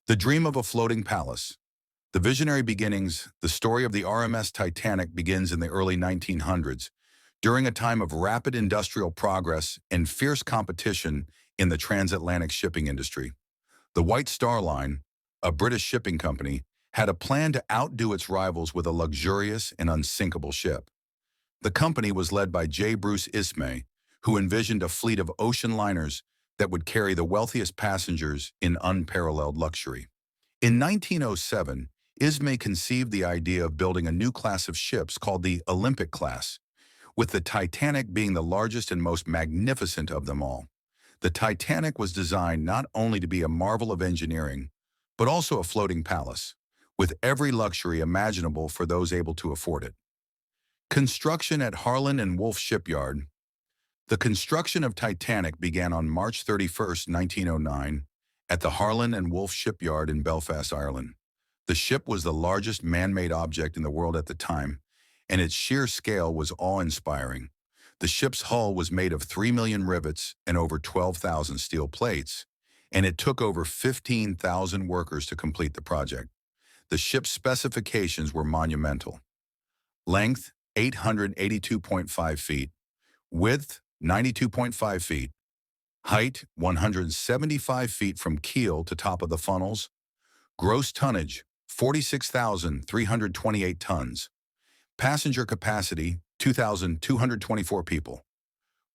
The dream of a floating palace. The visionary beginnings, the story of the RMS Titanic begins in the early 1900s, during a time of rapid industrial progress and fierce competition in the transatlantic shipping industry. The White Star Line, a British shipping company, had a plan to outdo its rivals with a luxurious and unsinkable ship. The company was led by J. Bruce Ismay, who envisioned a fleet of ocean liners that would carry the wealthiest passengers in unparalleled luxury. In 1907, Ismay conceived the idea of building a new class of ships called the Olympic class, with the Titanic being the largest and most magnificent of them all. The Titanic was designed not only to be a marvel of engineering, but also a floating palace, with every luxury imaginable for those able to afford it. Construction at Harland and Wolff Shipyard. The construction of Titanic began on March 31, 1909, at the Harland and Wolff Shipyard in Belfast, Ireland. The ship was the largest man-made object in the world at the time, and its sheer scale was awe-inspiring. The ship's hull was made of 3 million rivets and over 12,000 steel plates, and it took over 15,000 workers to complete the project. The ship's specifications were monumental. Length, 882.5 feet. Width, 92.5 feet. Height, 175 feet from keel to top of the funnels. Gross tonnage, 46,328 tons. Passenger capacity, 2,224 people.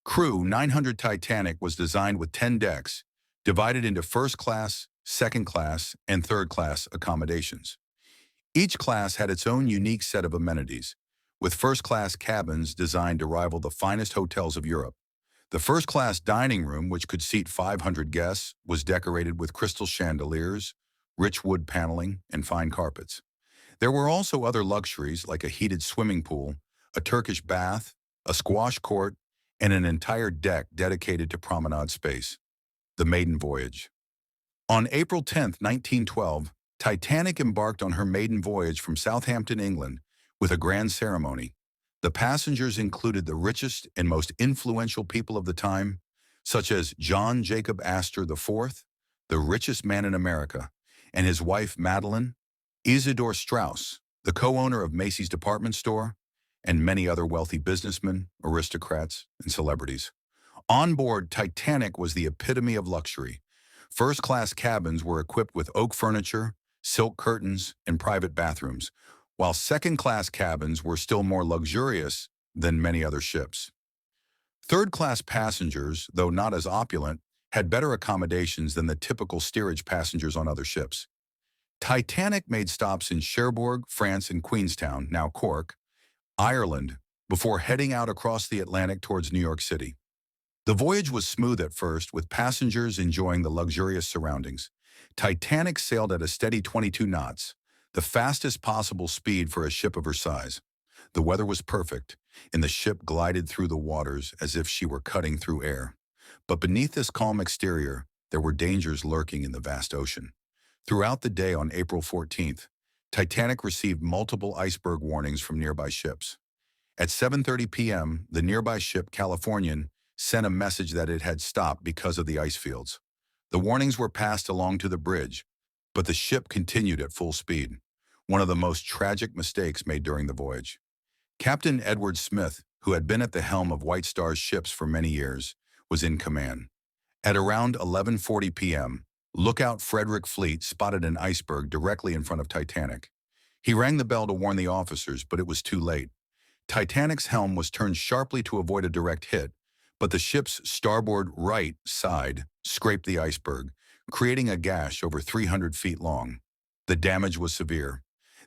Crew, 900. Titanic was designed with 10 decks, divided into first class, second class, and third class accommodations. Each class had its own unique set of amenities, with first-class cabins designed to rival the finest hotels of Europe. The first-class dining room, which could seat 500 guests, was decorated with crystal chandeliers, rich wood paneling, and fine carpets. There were also other luxuries like a heated swimming pool, a Turkish bath, a squash court, and an entire deck dedicated to promenade space. The maiden voyage. On April 10, 1912, Titanic embarked on her maiden voyage from Southampton, England, with a grand ceremony. The passengers included the richest and most influential people of the time, such as John Jacob Astor IV, the richest man in America, and his wife Madeline, Isidor Straus, the co-owner of Macy's department store, and many other wealthy businessmen, aristocrats, and celebrities. On board, Titanic was the epitome of luxury. First-class cabins were equipped with oak furniture, silk curtains, and private bathrooms, while second-class cabins were still more luxurious than many other ships. Third-class passengers, though not as opulent, had better accommodations than the typical steerage passengers on other ships. Titanic made stops in Cherbourg, France, and Queenstown, now Cork, Ireland, before heading out across the Atlantic towards New York City. The voyage was smooth at first, with passengers enjoying the luxurious surroundings. Titanic sailed at a steady 22 knots, the fastest possible speed for a ship of her size. The weather was perfect, and the ship glided through the waters as if she were cutting through air. But beneath this calm exterior, there were dangers lurking in the vast ocean. Throughout the day on April 14th, Titanic received multiple iceberg warnings from nearby ships. At 7:30 p.m., the nearby ship Californian sent a message that it had stopped because of the ice fields. The warnings were passed along to the bridge, but the ship continued at full speed, one of the most tragic mistakes made during the voyage. Captain Edward Smith, who had been at the helm of White Star's ships for many years, was in command. At around 11:40 p.m., lookout Frederick Fleet spotted an iceberg directly in front of Titanic. He rang the bell to warn the officers, but it was too late. Titanic's helm was turned sharply to avoid a direct hit, but the ship's starboard right side scraped the iceberg, creating a gash over 300 feet long. The damage was severe.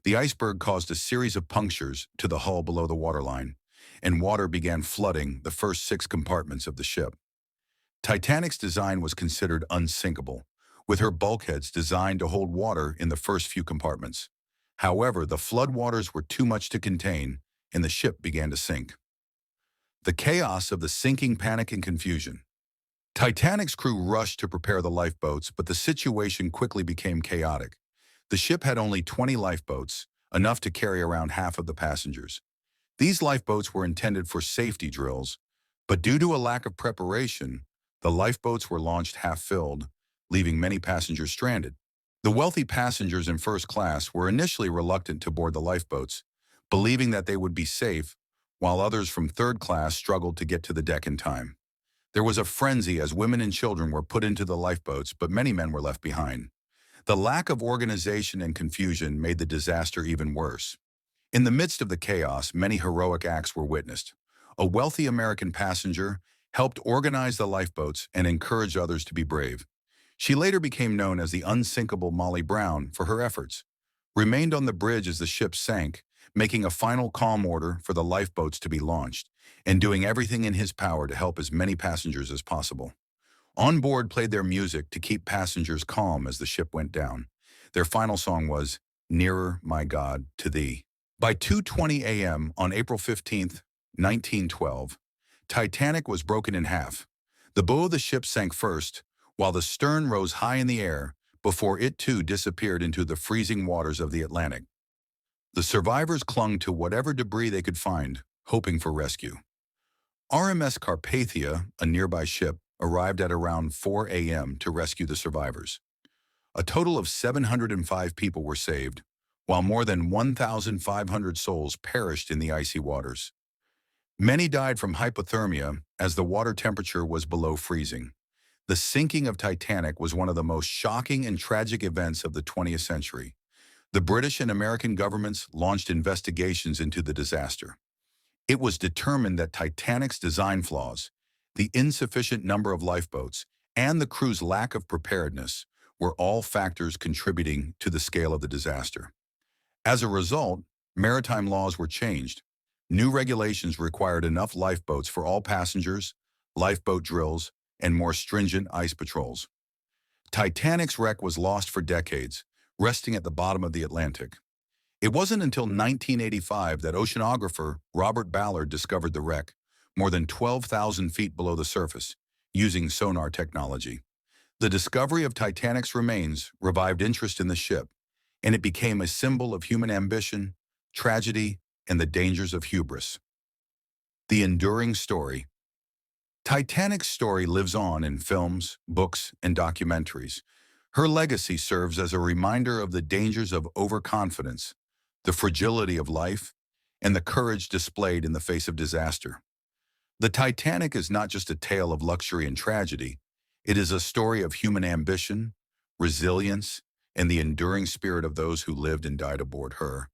The iceberg caused a series of punctures to the hull below the waterline, and water began flooding the first 6 compartments of the ship. Titanic's design was considered unsinkable, with her bulkheads designed to hold water in the first few compartments. However, the floodwaters were too much to contain, and the ship began to sink. The chaos of the sinking, panic, and confusion. Titanic's crew rushed to prepare the lifeboats, but the situation quickly became chaotic. The ship had only 20 lifeboats, enough to carry around half of the passengers. These lifeboats were intended for safety drills, but due to a lack of preparation, the lifeboats were launched half-filled, leaving many passengers stranded. The wealthy passengers in first class were initially reluctant to board the lifeboats, believing that they would be safe, while others from third class struggled to get to the deck in time. There was a frenzy as women and children were put into the lifeboats, but many men were left behind. The lack of organization and confusion made the disaster even worse. In the midst of the chaos, many heroic acts were witnessed. A wealthy American passenger helped organize the lifeboats and encouraged others to be brave. She later became known as the unsinkable Molly Brown for her efforts. Remained on the bridge as the ship sank, making a final calm order for the lifeboats to be launched, and doing everything in his power to help as many passengers as possible. On board played their music to keep passengers calm as the ship went down. Their final song was, "Nearer, My God, to Thee." By 2:20 a.m. on April 15, 1912, Titanic was broken in half. The bow of the ship sank first, while the stern rose high in the air before it too disappeared into the freezing waters of the Atlantic. The survivors clung to whatever debris they could find, hoping for rescue. RMS Carpathia, a nearby ship, arrived at around 4 a.m. to rescue the survivors. A total of 705 people were saved, while more than 1,500 souls perished in the icy waters. Many died from hypothermia as the water temperature was below freezing. The sinking of Titanic was one of the most shocking and tragic events of the 20th century. The British and American governments launched investigations into the disaster. It was determined that Titanic's design flaws, the insufficient number of lifeboats, and the crew's lack of preparedness were all factors contributing to the scale of the disaster. As a result, maritime laws were changed. New regulations required enough lifeboats for all passengers, lifeboat drills, and more stringent ice patrols. Titanic's wreck was lost for decades, resting at the bottom of the Atlantic. It wasn't until 1985 that oceanographer Robert Ballard discovered the wreck, more than 12,000 feet below the surface, using sonar technology. The discovery of Titanic's remains revived interest in the ship, and it became a symbol of human ambition, tragedy, and the dangers of hubris. The enduring story. Titanic's story lives on in films, books, and documentaries. Her legacy serves as a reminder of the dangers of overconfidence, the fragility of life, and the courage displayed in the face of disaster. The Titanic is not just a tale of luxury and tragedy. It is a story of human ambition, resilience, and the enduring spirit of those who lived and died aboard her.